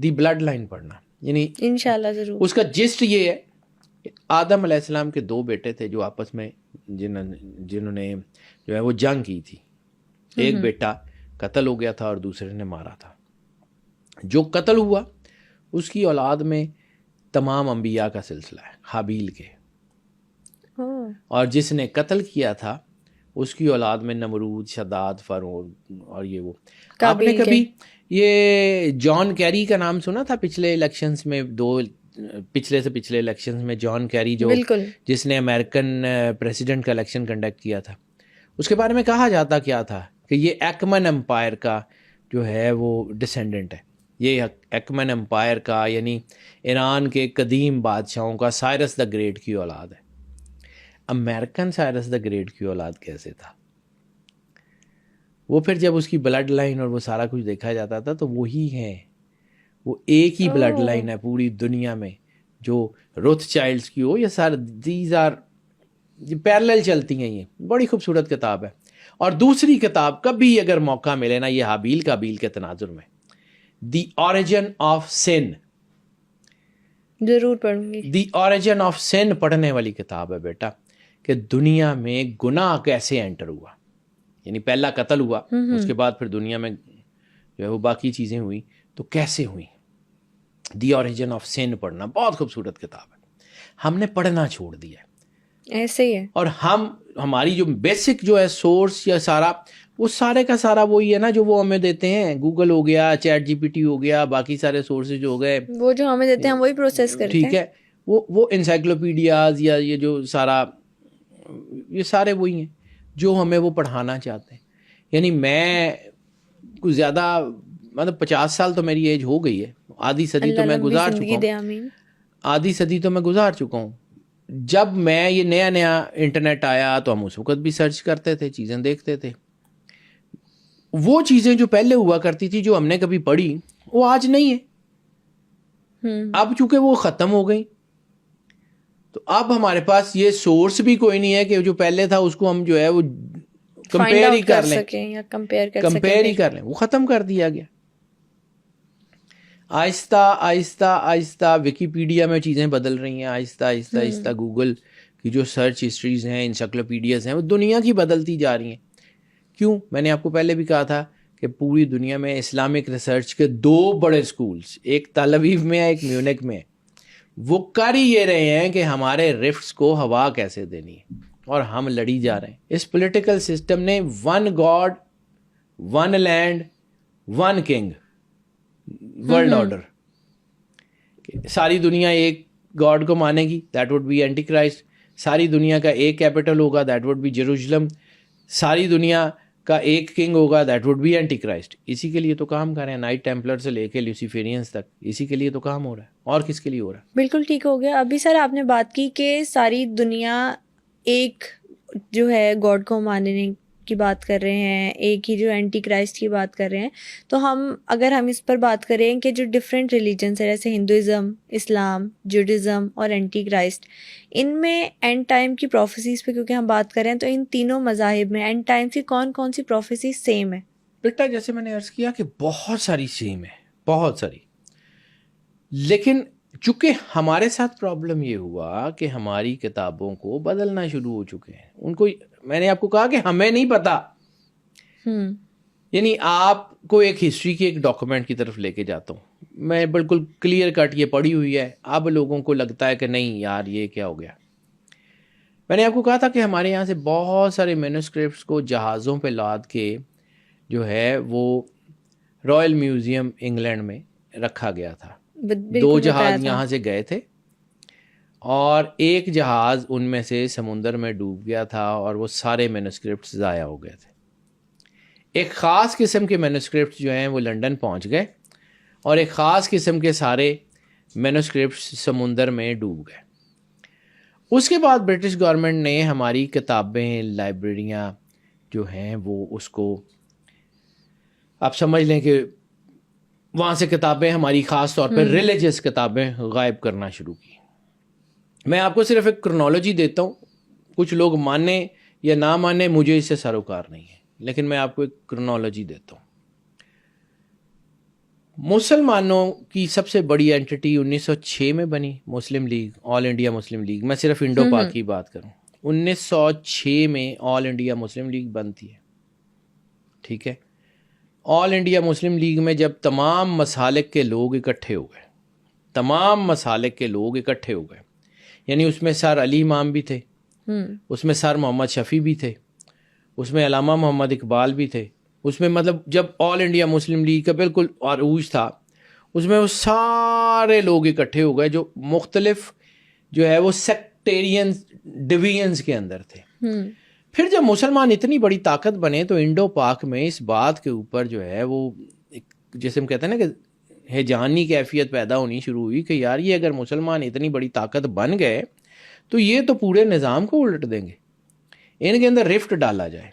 دی blood line پڑھنا، یعنی انشاءاللہ ضرور. اس کا جسٹ یہ ہے کہ آدم علیہ السلام کے 2 بیٹے تھے جو آپس میں جنہوں نے جو ہے وہ جنگ کی تھی. ایک بیٹا قتل ہو گیا تھا اور دوسرے نے مارا تھا. جو قتل ہوا اس کی اولاد میں تمام انبیاء کا سلسلہ ہے حابیل کے، اور جس نے قتل کیا تھا اس کی اولاد میں نمرود، شداد، فرعون اور یہ وہ. آپ نے کبھی یہ جان کیری کا نام سنا تھا؟ پچھلے الیکشنز میں پچھلے الیکشنز میں جان کیری جو جس نے امریکن پریسیڈنٹ کا الیکشن کنڈکٹ کیا تھا، اس کے بارے میں کہا جاتا کیا تھا کہ یہ ایکمن امپائر کا جو ہے وہ ڈسینڈنٹ ہے. یہ ایکمن امپائر کا یعنی ایران کے قدیم بادشاہوں کا سائرس دا گریٹ کی اولاد ہے. امریکن سائرس دا گریٹ کی اولاد کیسے تھا؟ وہ پھر جب اس کی بلڈ لائن اور وہ سارا کچھ دیکھا جاتا تھا تو وہی ہیں، وہ ایک ہی بلڈ لائن ہے پوری دنیا میں، جو روتھ چائلڈز کی ہو یا سارے دیز آر پیرلل چلتی ہیں. یہ بڑی خوبصورت کتاب ہے. اور دوسری کتاب کبھی اگر موقع ملے نا، یہ حابیل قابیل کے تناظر میں، دی اوریجن آف سن، ضرور پڑھوں گی. دی اوریجن آف سن پڑھنے والی کتاب ہے بیٹا، کہ دنیا میں گناہ کیسے انٹر ہوا. یعنی پہلا قتل ہوا، اس کے بعد پھر دنیا میں جو ہے وہ باقی چیزیں ہوئی تو کیسے ہوئی. دی اوریجن آف سن پڑھنا بہت خوبصورت کتاب ہے. ہم نے پڑھنا چھوڑ دیا ہے، ایسے ہی ہے. اور ہماری جو بیسک جو ہے سورس یا سارا وہ سارے کا سارا وہی ہے نا جو وہ ہمیں دیتے ہیں. گوگل ہو گیا، چیٹ جی پی ٹی ہو گیا، باقی سارے سورسز ہو گئے، وہ جو ہمیں دیتے ہیں وہی پروسیس کرتے ہیں. ٹھیک ہے، وہ انسائکلوپیڈیاز یا یہ جو سارا یہ سارے وہی ہیں جو ہمیں وہ پڑھانا چاہتے ہیں. یعنی میں کچھ زیادہ مطلب 50 سال تو میری ایج ہو گئی ہے، آدھی صدی تو میں گزار چکا ہوں، آدھی صدی تو میں گزار چکا ہوں. جب میں یہ نیا انٹرنیٹ آیا تو ہم اس وقت بھی سرچ کرتے تھے، چیزیں دیکھتے تھے. وہ چیزیں جو پہلے ہوا کرتی تھی جو ہم نے کبھی پڑھی وہ آج نہیں ہے. اب چونکہ وہ ختم ہو گئی تو اب ہمارے پاس یہ سورس بھی کوئی نہیں ہے کہ جو پہلے تھا اس کو ہم جو ہے وہ کمپیئر ہی کر لیں یا کمپیئر ہی کر لیں. وہ ختم کر دیا گیا. آہستہ آہستہ آہستہ ویکیپیڈیا میں چیزیں بدل رہی ہیں، آہستہ آہستہ آہستہ گوگل کی جو سرچ ہسٹریز ہیں، انسائکلوپیڈیاز ہیں، وہ دنیا کی بدلتی جا رہی ہیں. کیوں؟ میں نے آپ کو پہلے بھی کہا تھا کہ پوری دنیا میں اسلامک ریسرچ کے 2 بڑے اسکولز، ایک تل ابیب میں ہے، ایک میونک میں ہے. وہ کر ہی یہ رہے ہیں کہ ہمارے رفٹس کو ہوا کیسے دینی ہے، اور ہم لڑی جا رہے ہیں. اس پولیٹیکل سسٹم نے 1 God 1 land 1 king world order, ساری دنیا ایک گاڈ کو مانے گی، that would be antichrist. ساری دنیا کا ایک کیپٹل ہوگا، دیٹ وڈ بی جیروسلم. ساری دنیا کا ایک کنگ ہوگا، that would be antichrist. اسی کے لیے تو کام کر رہے ہیں، نائٹ ٹیمپلر سے لے کے لوسیفیرینز تک، اسی کے لیے تو کام ہو رہا ہے. اور کس کے لیے ہو رہا ہے؟ بالکل ٹھیک ہو گیا. ابھی سر آپ نے بات کی کہ ساری دنیا ایک جو ہے گاڈ کو ماننے کی بات کر رہے ہیں، ایک ہی جو اینٹی کرائسٹ کی بات کر رہے ہیں. تو اگر ہم اس پر بات کریں کہ جو ڈفرینٹ ریلیجنس ہیں جیسے ہندوازم، اسلام، جوڈازم اور اینٹی کرائسٹ، ان میں اینڈ ٹائم کی پروفیسیز پہ کیونکہ ہم بات کر رہے ہیں تو ان تینوں مذاہب میں اینڈ ٹائم کی کون کون سی پروفیسیز سیم ہے؟ بیٹا جیسے میں نے عرض کیا کہ بہت ساری سیم ہے، بہت ساری. لیکن چونکہ ہمارے ساتھ پرابلم یہ ہوا کہ ہماری کتابوں کو بدلنا شروع ہو چکے ہیں. ان کو میں نے آپ کو کہا کہ ہمیں نہیں پتا. یعنی آپ کو ایک ہسٹری کی ایک ڈاکومنٹ کی طرف لے کے جاتا ہوں میں، بالکل کلیئر کٹ یہ پڑھی ہوئی ہے. اب لوگوں کو لگتا ہے کہ نہیں یار یہ کیا ہو گیا. میں نے آپ کو کہا تھا کہ ہمارے یہاں سے بہت سارے مینوسکرپٹس کو جہازوں پہ لاد کے جو ہے وہ رائل میوزیم انگلینڈ میں رکھا گیا تھا. 2 جہاز یہاں سے گئے تھے اور ایک جہاز ان میں سے سمندر میں ڈوب گیا تھا اور وہ سارے مینوسکرپٹس ضائع ہو گئے تھے. ایک خاص قسم کے مینوسکرپٹس جو ہیں وہ لنڈن پہنچ گئے اور ایک خاص قسم کے سارے مینوسکرپٹس سمندر میں ڈوب گئے. اس کے بعد برٹش گورنمنٹ نے ہماری کتابیں، لائبریریاں جو ہیں وہ اس کو آپ سمجھ لیں کہ وہاں سے کتابیں ہماری خاص طور پہ ریلیجس کتابیں غائب کرنا شروع کی. میں آپ کو صرف ایک کرونالوجی دیتا ہوں، کچھ لوگ مانیں یا نہ مانیں مجھے اس سے سروکار نہیں ہے، لیکن میں آپ کو ایک کرونالوجی دیتا ہوں. مسلمانوں کی سب سے بڑی اینٹی 1906 میں بنی مسلم لیگ، آل انڈیا مسلم لیگ. میں صرف انڈو پاک کی بات کروں. 1906 میں آل انڈیا مسلم لیگ بنتی ہے. ٹھیک ہے. آل انڈیا مسلم لیگ میں جب تمام مسالک کے لوگ اکٹھے ہو گئے، تمام مسالک کے لوگ اکٹھے ہو گئے، یعنی اس میں سر علی امام بھی تھے، اس میں سر محمد شفیع بھی تھے، اس میں علامہ محمد اقبال بھی تھے، اس میں مطلب جب آل انڈیا مسلم لیگ کا بالکل عروج تھا، اس میں وہ سارے لوگ اکٹھے ہو گئے جو مختلف جو ہے وہ سیکٹیرین ڈویژنز کے اندر تھے. پھر جب مسلمان اتنی بڑی طاقت بنے تو انڈو پاک میں اس بات کے اوپر جو ہے وہ جیسے ہم کہتے ہیں نا کہ ہیجانی کیفیت پیدا ہونی شروع ہوئی کہ یار یہ اگر مسلمان اتنی بڑی طاقت بن گئے تو یہ تو پورے نظام کو الٹ دیں گے، ان کے اندر رفٹ ڈالا جائے.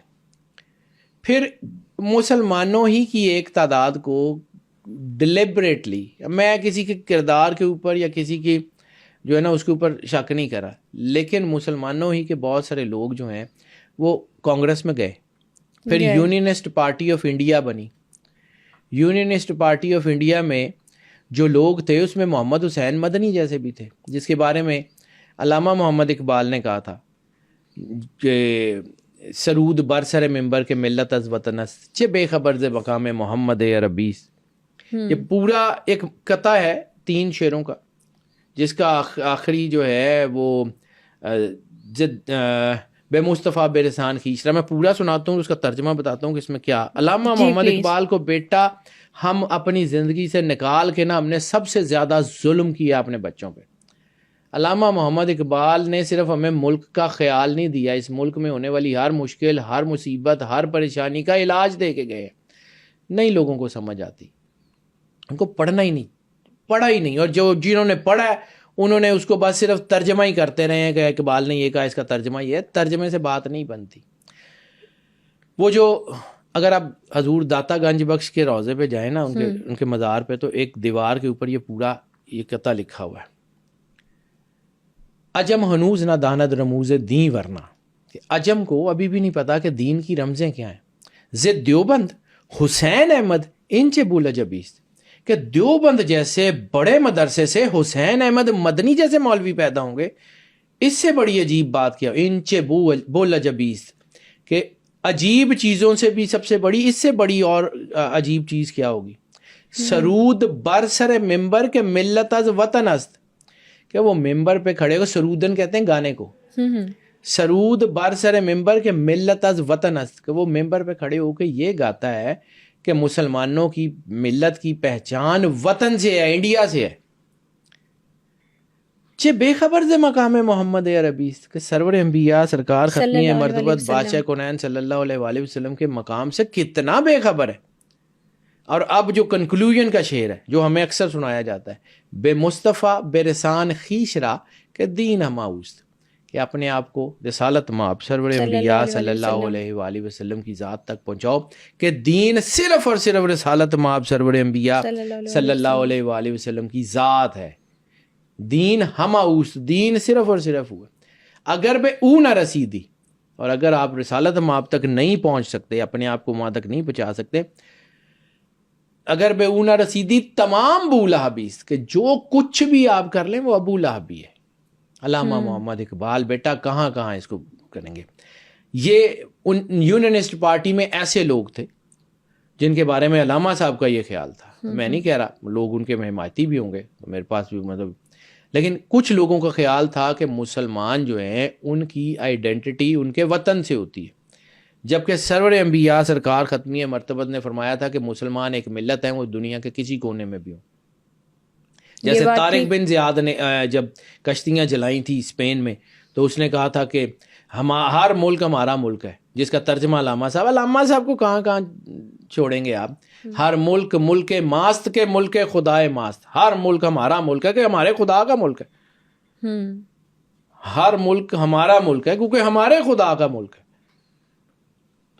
پھر مسلمانوں ہی کی ایک تعداد کو ڈیلیبریٹلی، میں کسی کے کردار کے اوپر یا کسی کی جو ہے نا اس کے اوپر شک نہیں کرا، لیکن مسلمانوں ہی کے بہت سارے لوگ جو ہیں وہ کانگریس میں گئے. پھر یونینسٹ پارٹی آف انڈیا بنی. یونینسٹ پارٹی آف انڈیا میں جو لوگ تھے اس میں محمد حسین مدنی جیسے بھی تھے، جس کے بارے میں علامہ محمد اقبال نے کہا تھا کہ سرود برسر ممبر کے ملت از وطنس چے بے خبر ز مقام محمد عربیس. یہ پورا ایک قطعہ ہے 3 شعروں کا، جس کا آخری جو ہے وہ بے مصطفیٰ بے رسان کھیچرا. میں پورا سناتا ہوں، اس کا ترجمہ بتاتا ہوں کہ اس میں کیا. علامہ محمد اقبال کو بیٹا ہم اپنی زندگی سے نکال کے نا ہم نے سب سے زیادہ ظلم کیا اپنے بچوں پہ. علامہ محمد اقبال نے صرف ہمیں ملک کا خیال نہیں دیا، اس ملک میں ہونے والی ہر مشکل، ہر مصیبت، ہر پریشانی کا علاج دے کے گئے. نہیں لوگوں کو سمجھ آتی، ان کو پڑھا ہی نہیں، اور جو جنہوں نے پڑھا ہے انہوں نے اس کو بس صرف ترجمہ ہی کرتے رہے ہیں کہ اقبال نے یہ کہا، اس کا ترجمہ یہ ہے. ترجمے سے بات نہیں بنتی. وہ جو اگر آپ حضور داتا گنج بخش کے روضے پہ جائیں نا، ان کے مزار پہ، تو ایک دیوار کے اوپر یہ پورا یہ قطعہ لکھا ہوا ہے: عجم ہنوز نہ داند رموز دین ورنہ. کہ عجم کو ابھی بھی نہیں پتا کہ دین کی رمزیں کیا ہیں. زد دیوبند حسین احمد انچ بولا جبیست. کہ دیوبند جیسے بڑے مدرسے سے حسین احمد مدنی جیسے مولوی پیدا ہوں گے، اس سے بڑی عجیب بات کیا. انچ بولا جبیست، کہ عجیب چیزوں سے بھی سب سے بڑی، اس سے بڑی اور عجیب چیز کیا ہوگی. سرود برسر ممبر کے ملت از وطن است. کہ وہ ممبر پہ کھڑے ہو، سرودن کہتے ہیں گانے کو، سرود برسر ممبر کے ملت از وطن است، کہ وہ ممبر پہ کھڑے ہو کے یہ گاتا ہے کہ مسلمانوں کی ملت کی پہچان وطن سے ہے، انڈیا سے ہے. چے بے خبر سے مقام محمد عربی، کہ سرور انبیاء سرکار ختمی مرتبت بادشاہ کونین صلی اللہ علیہ وآلہ وسلم کے مقام سے کتنا بے خبر ہے. اور اب جو کنکلوژن کا شعر ہے جو ہمیں اکثر سنایا جاتا ہے: بے مصطفیٰ بے رسان خیشرا کہ دین ہماؤست. کہ اپنے آپ کو رسالت مآب سرور انبیاء صلی اللہ علیہ وآلہ وسلم کی ذات تک پہنچاؤ، کہ دین صرف اور صرف رسالت مآب سرور انبیاء صلی اللہ علیہ وآلہ وسلم کی ذات ہے. دین ہماؤست، دین صرف اور صرف ہوا. اگر بے او نہ رسیدی، اور اگر آپ رسالت مآب تک نہیں پہنچ سکتے، اپنے آپ کو وہاں تک نہیں پہنچا سکتے، اگر بے او نہ رسیدی تمام ابو لہبیس، کہ جو کچھ بھی آپ کر لیں وہ ابو لہب ہی ہے. علامہ محمد اقبال بیٹا کہاں اس کو کریں گے. یہ یونینسٹ پارٹی میں ایسے لوگ تھے جن کے بارے میں علامہ صاحب کا یہ خیال تھا. میں نہیں کہہ رہا لوگ ان کے حمایتی بھی ہوں گے، میرے پاس بھی مطلب، لیکن کچھ لوگوں کا خیال تھا کہ مسلمان جو ہیں ان کی آئیڈینٹی ان کے وطن سے ہوتی ہے. جبکہ سرور انبیاء سرکار ختمی مرتبت نے فرمایا تھا کہ مسلمان ایک ملت ہیں، وہ دنیا کے کسی کونے میں بھی ہوں. جیسے طارق بن زیاد نے جب کشتیاں جلائیں تھیں اسپین میں، تو اس نے کہا تھا کہ ہر ملک ہمارا ملک ہے، جس کا ترجمہ علامہ صاحب کو کہاں چھوڑیں گے آپ. ہر ملک ملک ماست کے ملک خدائے ماست. ہر ملک ہمارا ملک ہے کہ ہمارے خدا کا ملک ہے. ہر ملک ہمارا ملک ہے کیونکہ ہمارے خدا کا ملک ہے.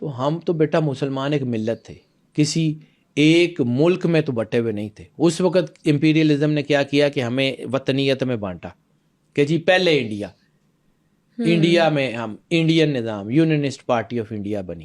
تو ہم تو بیٹا مسلمان ایک ملت تھے، کسی ایک ملک میں تو بٹے ہوئے نہیں تھے. اس وقت امپیریلزم نے کیا کیا کہ ہمیں وطنیت میں بانٹا، کہ جی پہلے انڈیا میں ہم انڈین نظام یونینسٹ پارٹی آف انڈیا بنی.